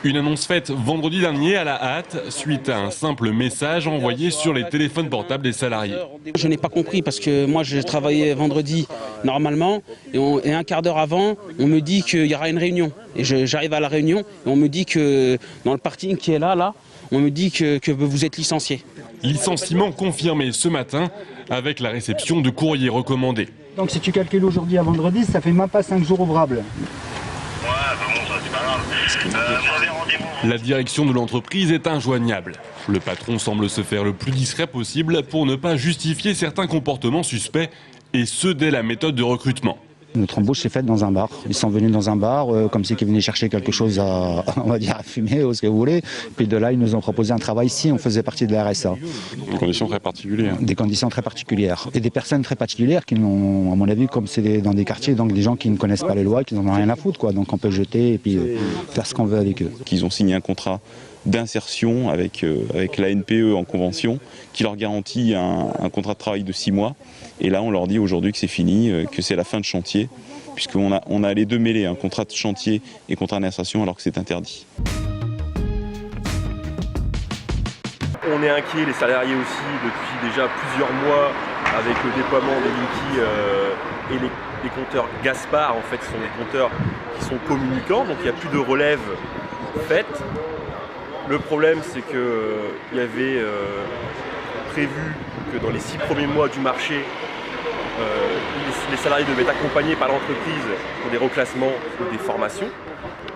Une annonce faite vendredi dernier à la hâte suite à un simple message envoyé sur les téléphones portables des salariés. Je n'ai pas compris parce que moi j'ai travaillé vendredi normalement et un quart d'heure avant on me dit qu'il y aura une réunion. Et j'arrive à la réunion et on me dit que dans le parking qui est là, on me dit que vous êtes licencié. Licenciement confirmé ce matin avec la réception de courriers recommandés. Donc si tu calcules aujourd'hui à vendredi, ça fait même pas 5 jours ouvrables. La direction de l'entreprise est injoignable. Le patron semble se faire le plus discret possible pour ne pas justifier certains comportements suspects, et ce dès la méthode de recrutement. Notre embauche s'est faite dans un bar. Ils sont venus dans un bar, comme si ils venaient chercher quelque chose à fumer ou ce que vous voulez. Puis de là, ils nous ont proposé un travail ici, on faisait partie de la RSA. Des conditions très particulières. Des conditions très particulières. Et des personnes très particulières qui n'ont, à mon avis, comme c'est dans des quartiers, donc des gens qui ne connaissent pas les lois, qui n'en ont rien à foutre, quoi. Donc on peut jeter et puis faire ce qu'on veut avec eux. Qu'ils ont signé un contrat d'insertion avec la NPE en convention, qui leur garantit un contrat de travail de 6 mois. Et là, on leur dit aujourd'hui que c'est fini, que c'est la fin de chantier, puisqu'on a les deux mêlés, un contrat de chantier et contrat d'insertion, alors que c'est interdit. On est inquiets, les salariés aussi, depuis déjà plusieurs mois, avec le déploiement des Linky et les compteurs Gaspard. En fait, ce sont des compteurs qui sont communicants, donc il n'y a plus de relève faite. Le problème, c'est qu'il y avait prévu que dans les 6 premiers mois du marché, les salariés devaient être accompagnés par l'entreprise pour des reclassements ou des formations.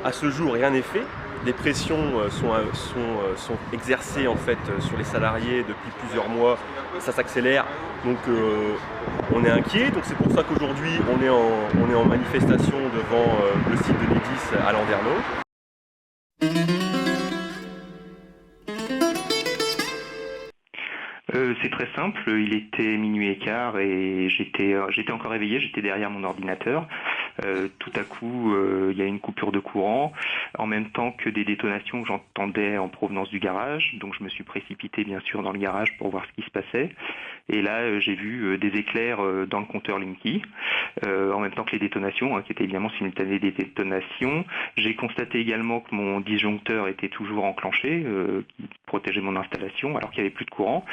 À ce jour, rien n'est fait. Les pressions sont exercées en fait sur les salariés depuis plusieurs mois. Ça s'accélère, donc on est inquiet. Donc c'est pour ça qu'aujourd'hui on est en manifestation devant le site de Enedis à Landerneau. C'est très simple, il était minuit et quart et j'étais encore éveillé, j'étais derrière mon ordinateur. Tout à coup, il y a une coupure de courant, en même temps que des détonations que j'entendais en provenance du garage. Donc je me suis précipité bien sûr dans le garage pour voir ce qui se passait. Et là, j'ai vu des éclairs dans le compteur Linky, en même temps que les détonations, qui étaient évidemment simultanées des détonations. J'ai constaté également que mon disjoncteur était toujours enclenché, qui protégeait mon installation, alors qu'il n'y avait plus de courant.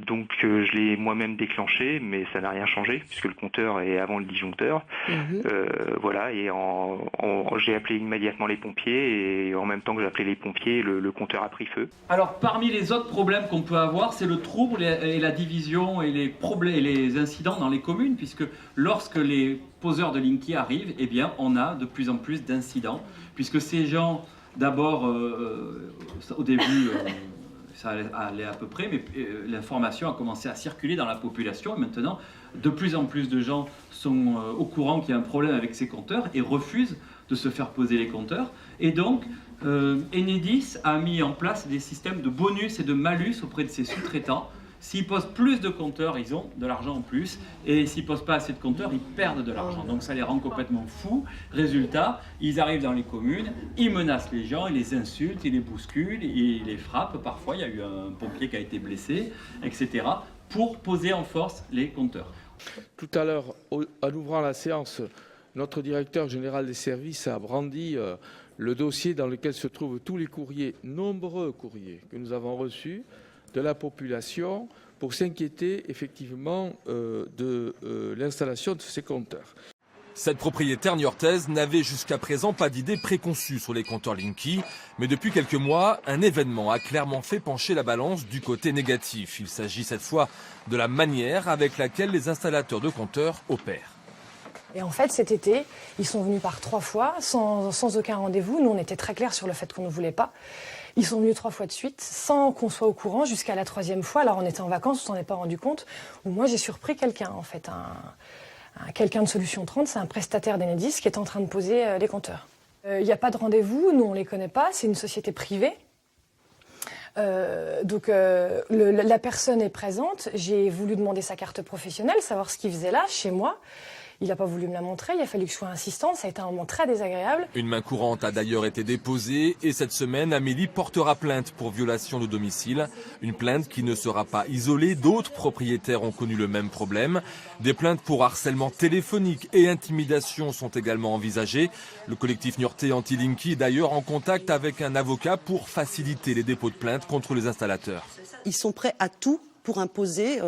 Donc je l'ai moi-même déclenché, mais ça n'a rien changé, puisque le compteur est avant le disjoncteur. Voilà, et j'ai appelé immédiatement les pompiers, et en même temps que j'ai appelé les pompiers, le compteur a pris feu. Alors parmi les autres problèmes qu'on peut avoir, c'est le trouble et la division et les problèmes et les incidents dans les communes, puisque lorsque les poseurs de Linky arrivent, eh bien on a de plus en plus d'incidents, puisque ces gens, d'abord au début ça allait à peu près, mais l'information a commencé à circuler dans la population. Et maintenant, de plus en plus de gens sont au courant qu'il y a un problème avec ces compteurs et refusent de se faire poser les compteurs. Et donc, Enedis a mis en place des systèmes de bonus et de malus auprès de ses sous-traitants. S'ils posent plus de compteurs, ils ont de l'argent en plus. Et s'ils ne posent pas assez de compteurs, ils perdent de l'argent. Donc ça les rend complètement fous. Résultat, ils arrivent dans les communes, ils menacent les gens, ils les insultent, ils les bousculent, ils les frappent. Parfois, il y a eu un pompier qui a été blessé, etc. pour poser en force les compteurs. Tout à l'heure, en ouvrant la séance, notre directeur général des services a brandi le dossier dans lequel se trouvent tous les courriers, nombreux courriers que nous avons reçus de la population pour s'inquiéter effectivement de l'installation de ces compteurs. Cette propriétaire niortaise n'avait jusqu'à présent pas d'idée préconçue sur les compteurs Linky, mais depuis quelques mois, un événement a clairement fait pencher la balance du côté négatif. Il s'agit cette fois de la manière avec laquelle les installateurs de compteurs opèrent. Et en fait, cet été, ils sont venus par 3 fois, sans aucun rendez-vous. Nous, on était très clairs sur le fait qu'on ne voulait pas. Ils sont venus 3 fois de suite, sans qu'on soit au courant, jusqu'à la 3e fois. Alors, on était en vacances, on s'en est pas rendu compte. Où moi, j'ai surpris quelqu'un, en fait. Quelqu'un de Solution 30, c'est un prestataire d'Enedis qui est en train de poser les compteurs. Il n'y a pas de rendez-vous, nous, on ne les connaît pas. C'est une société privée. Donc, la personne est présente. J'ai voulu demander sa carte professionnelle, savoir ce qu'il faisait là, chez moi. Il n'a pas voulu me la montrer, il a fallu que je sois insistante, ça a été un moment très désagréable. Une main courante a d'ailleurs été déposée et cette semaine, Amélie portera plainte pour violation de domicile. Une plainte qui ne sera pas isolée, d'autres propriétaires ont connu le même problème. Des plaintes pour harcèlement téléphonique et intimidation sont également envisagées. Le collectif niortais anti-Linky est d'ailleurs en contact avec un avocat pour faciliter les dépôts de plainte contre les installateurs. Ils sont prêts à tout pour imposer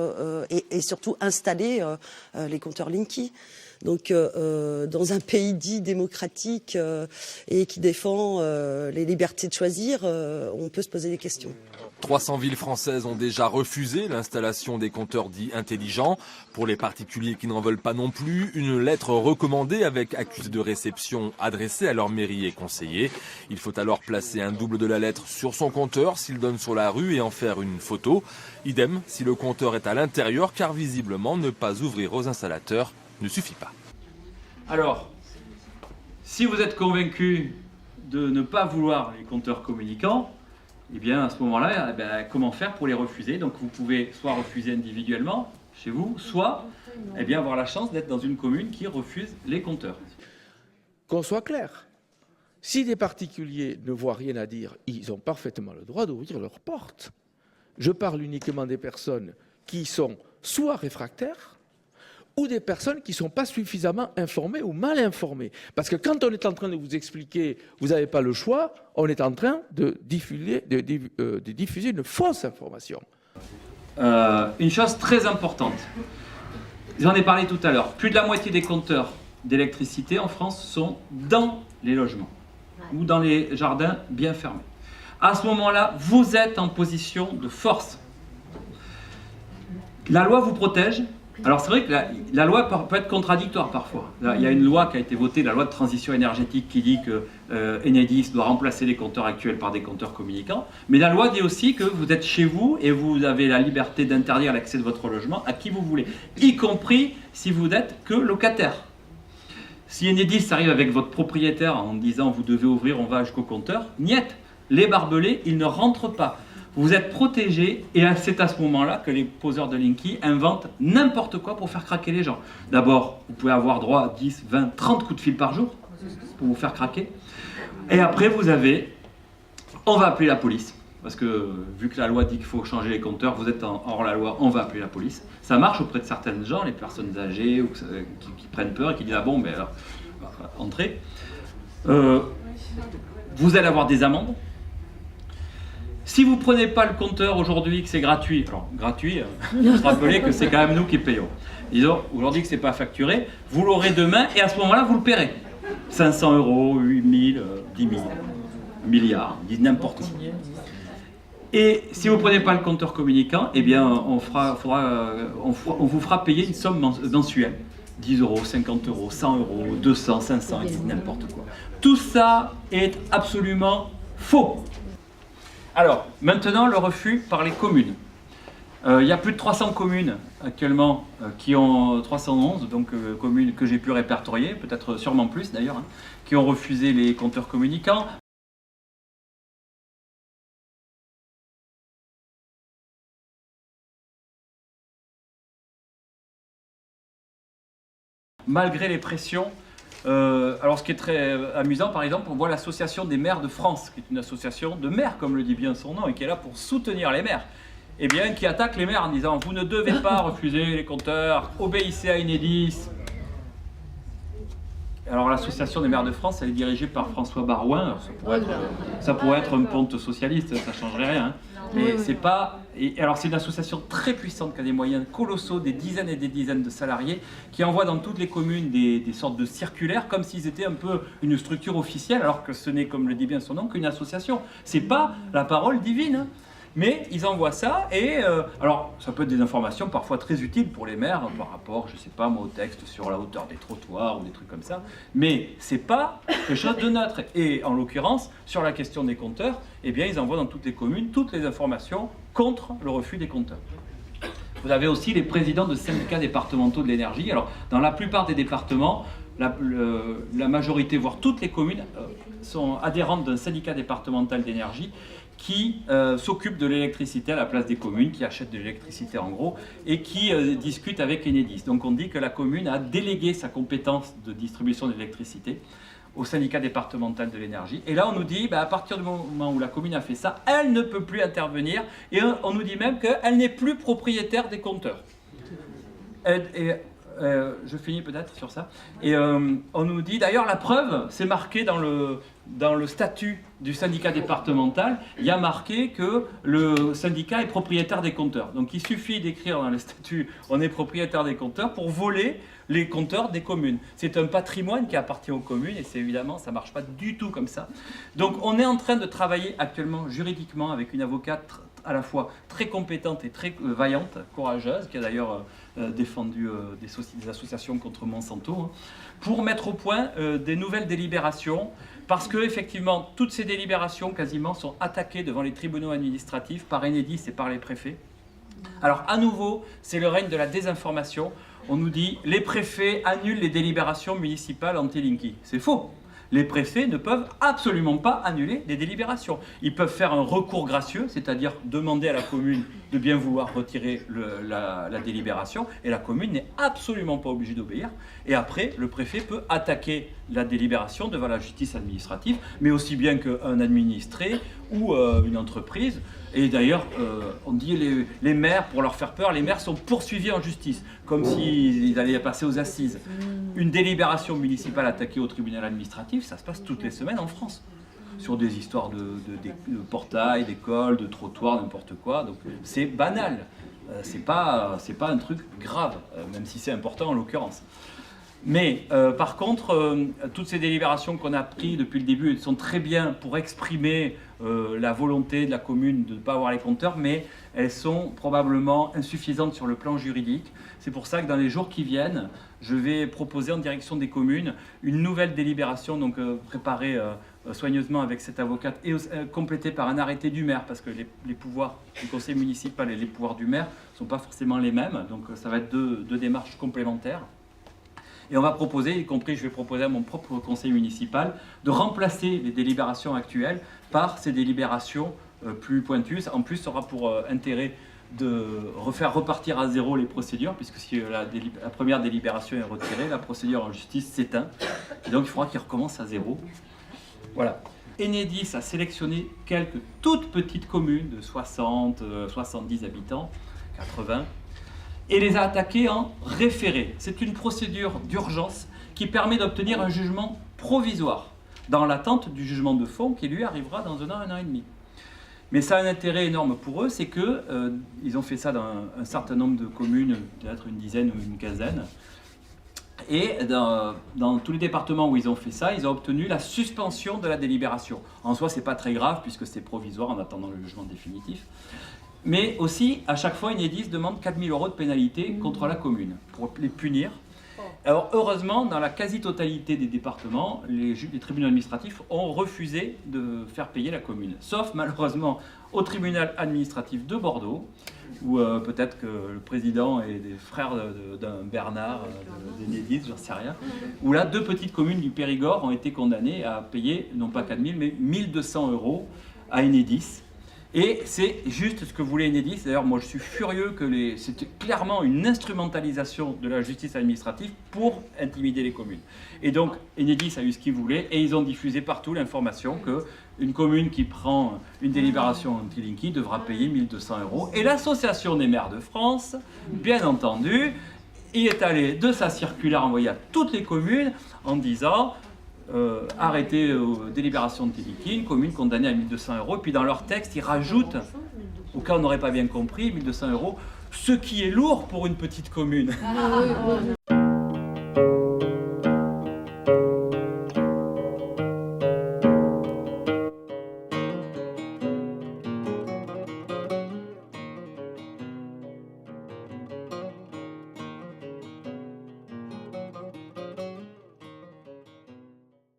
et surtout installer les compteurs Linky. Donc dans un pays dit démocratique et qui défend les libertés de choisir, on peut se poser des questions. 300 villes françaises ont déjà refusé l'installation des compteurs dits intelligents. Pour les particuliers qui n'en veulent pas non plus, une lettre recommandée avec accusé de réception adressée à leur mairie et conseiller. Il faut alors placer un double de la lettre sur son compteur s'il donne sur la rue et en faire une photo. Idem si le compteur est à l'intérieur, car visiblement ne pas ouvrir aux installateurs ne suffit pas. Alors, si vous êtes convaincu de ne pas vouloir les compteurs communicants, eh bien à ce moment-là, comment faire pour les refuser? Donc vous pouvez soit refuser individuellement chez vous, soit avoir la chance d'être dans une commune qui refuse les compteurs. Qu'on soit clair, si des particuliers ne voient rien à dire, ils ont parfaitement le droit d'ouvrir leurs portes. Je parle uniquement des personnes qui sont soit réfractaires, ou des personnes qui ne sont pas suffisamment informées ou mal informées. Parce que quand on est en train de vous expliquer, vous n'avez pas le choix, on est en train de diffuser une fausse information. Une chose très importante, j'en ai parlé tout à l'heure, plus de la moitié des compteurs d'électricité en France sont dans les logements ou dans les jardins bien fermés. À ce moment-là, vous êtes en position de force. La loi vous protège. Alors c'est vrai que la loi peut être contradictoire parfois. Il y a une loi qui a été votée, la loi de transition énergétique, qui dit que Enedis doit remplacer les compteurs actuels par des compteurs communicants. Mais la loi dit aussi que vous êtes chez vous et vous avez la liberté d'interdire l'accès de votre logement à qui vous voulez, y compris si vous n'êtes que locataire. Si Enedis arrive avec votre propriétaire en disant vous devez ouvrir, on va jusqu'au compteur, niet, les barbelés, ils ne rentrent pas. Vous êtes protégé et c'est à ce moment-là que les poseurs de Linky inventent n'importe quoi pour faire craquer les gens. D'abord, vous pouvez avoir droit à 10, 20, 30 coups de fil par jour pour vous faire craquer. Et après, on va appeler la police. Parce que vu que la loi dit qu'il faut changer les compteurs, vous êtes hors la loi, on va appeler la police. Ça marche auprès de certaines gens, les personnes âgées ou qui prennent peur et qui disent ah bon, alors, entrez. Vous allez avoir des amendes. Si vous ne prenez pas le compteur aujourd'hui, que c'est gratuit, alors gratuit, il faut se rappeler que c'est quand même nous qui payons. Disons, aujourd'hui que ce n'est pas facturé, vous l'aurez demain et à ce moment-là, vous le paierez. 500 €, 8 000, 10 000, milliards, n'importe quoi. Et si vous ne prenez pas le compteur communicant, eh bien, on vous fera payer une somme mensuelle. 10 €, 50 €, 100 €, 200, 500, n'importe quoi. Tout ça est absolument faux. Alors, maintenant, le refus par les communes. Il y a plus de 300 communes actuellement qui ont 311, donc communes que j'ai pu répertorier, peut-être sûrement plus d'ailleurs, qui ont refusé les compteurs communicants. Malgré les pressions. Alors ce qui est très amusant, par exemple, on voit l'association des maires de France, qui est une association de maires, comme le dit bien son nom, et qui est là pour soutenir les maires, et bien qui attaque les maires en disant vous ne devez pas refuser les compteurs, obéissez à Enedis. Alors l'association des maires de France, elle est dirigée par François Barouin. Ça pourrait être un ponte socialiste, ça ne changerait rien. Mais c'est pas. Alors c'est une association très puissante qui a des moyens colossaux, des dizaines et des dizaines de salariés, qui envoient dans toutes les communes des sortes de circulaires, comme s'ils étaient un peu une structure officielle, alors que ce n'est, comme le dit bien son nom, qu'une association. C'est pas la parole divine. Mais ils envoient ça et alors ça peut être des informations parfois très utiles pour les maires par rapport, je sais pas moi, au texte sur la hauteur des trottoirs ou des trucs comme ça. Mais c'est pas quelque chose de neutre. Et en l'occurrence, sur la question des compteurs, eh bien ils envoient dans toutes les communes toutes les informations contre le refus des compteurs. Vous avez aussi les présidents de syndicats départementaux de l'énergie. Alors dans la plupart des départements, la majorité, voire toutes les communes, sont adhérentes d'un syndicat départemental d'énergie qui s'occupe de l'électricité à la place des communes, qui achètent de l'électricité en gros, et qui discute avec Enedis. Donc on dit que la commune a délégué sa compétence de distribution d'électricité au syndicat départemental de l'énergie. Et là on nous dit, à partir du moment où la commune a fait ça, elle ne peut plus intervenir, et on nous dit même qu'elle n'est plus propriétaire des compteurs. Je finis peut-être sur ça. Et on nous dit, d'ailleurs la preuve, c'est marqué dans le statut du syndicat départemental, il y a marqué que le syndicat est propriétaire des compteurs. Donc il suffit d'écrire dans le statut « on est propriétaire des compteurs » pour voler les compteurs des communes. C'est un patrimoine qui appartient aux communes et c'est évidemment, ça ne marche pas du tout comme ça. Donc on est en train de travailler actuellement juridiquement avec une avocate à la fois très compétente et très vaillante, courageuse, qui a d'ailleurs défendu des associations contre Monsanto, pour mettre au point des nouvelles délibérations, parce que effectivement toutes ces délibérations quasiment sont attaquées devant les tribunaux administratifs par Enedis et par les préfets. Alors à nouveau, c'est le règne de la désinformation. On nous dit les préfets annulent les délibérations municipales anti-Linky. C'est faux. Les préfets ne peuvent absolument pas annuler les délibérations. Ils peuvent faire un recours gracieux, c'est-à-dire demander à la commune de bien vouloir retirer la délibération, et la commune n'est absolument pas obligée d'obéir. Et après, le préfet peut attaquer la délibération devant la justice administrative, mais aussi bien qu'un administré ou une entreprise. Et d'ailleurs, on dit les maires, pour leur faire peur, les maires sont poursuivis en justice, comme s'ils allaient passer aux assises. Une délibération municipale attaquée au tribunal administratif, ça se passe toutes les semaines en France, sur des histoires de portails, d'écoles, de trottoirs, n'importe quoi. Donc c'est banal, c'est pas un truc grave, même si c'est important en l'occurrence. Mais par contre, toutes ces délibérations qu'on a prises depuis le début, elles sont très bien pour exprimer la volonté de la commune de ne pas avoir les compteurs, mais elles sont probablement insuffisantes sur le plan juridique. C'est pour ça que dans les jours qui viennent, je vais proposer en direction des communes une nouvelle délibération, donc préparée soigneusement avec cette avocate et complétée par un arrêté du maire, parce que les pouvoirs du conseil municipal et les pouvoirs du maire ne sont pas forcément les mêmes, donc ça va être deux démarches complémentaires. Et on va proposer, y compris je vais proposer à mon propre conseil municipal, de remplacer les délibérations actuelles par ces délibérations plus pointues. En plus, ça aura pour intérêt de refaire repartir à zéro les procédures, puisque si la première délibération est retirée, la procédure en justice s'éteint. Et donc il faudra qu'il recommence à zéro. Voilà. Enedis a sélectionné quelques toutes petites communes de 60, 70 habitants, 80, et les a attaqués en référé. C'est une procédure d'urgence qui permet d'obtenir un jugement provisoire, dans l'attente du jugement de fond qui lui arrivera dans un an et demi. Mais ça a un intérêt énorme pour eux, c'est qu'ils ont fait ça dans un certain nombre de communes, peut-être une dizaine ou une quinzaine. Et dans tous les départements où ils ont fait ça, ils ont obtenu la suspension de la délibération. En soi, c'est pas très grave puisque c'est provisoire en attendant le jugement définitif. Mais aussi, à chaque fois, Enedis demande 4 000 € de pénalité contre la commune pour les punir. Alors, heureusement, dans la quasi-totalité des départements, les tribunaux administratifs ont refusé de faire payer la commune. Sauf, malheureusement, au tribunal administratif de Bordeaux, où peut-être que le président est des frères d'un Bernard, d'Enedis, j'en sais rien, où là, 2 petites communes du Périgord ont été condamnées à payer, non pas 4 000, mais 1 200 € à Enedis. Et c'est juste ce que voulait Enedis. D'ailleurs, moi, je suis furieux que c'était clairement une instrumentalisation de la justice administrative pour intimider les communes. Et donc, Enedis a eu ce qu'il voulait et ils ont diffusé partout l'information qu'une commune qui prend une délibération anti-Linky devra payer 1 200 €. Et l'Association des maires de France, bien entendu, il est allé de sa circulaire envoyée à toutes les communes en disant... arrêter délibération de Tiliki, une commune condamnée à 1 200 €. Puis dans leur texte, ils rajoutent, au cas où on n'aurait pas bien compris, 1 200 €, ce qui est lourd pour une petite commune.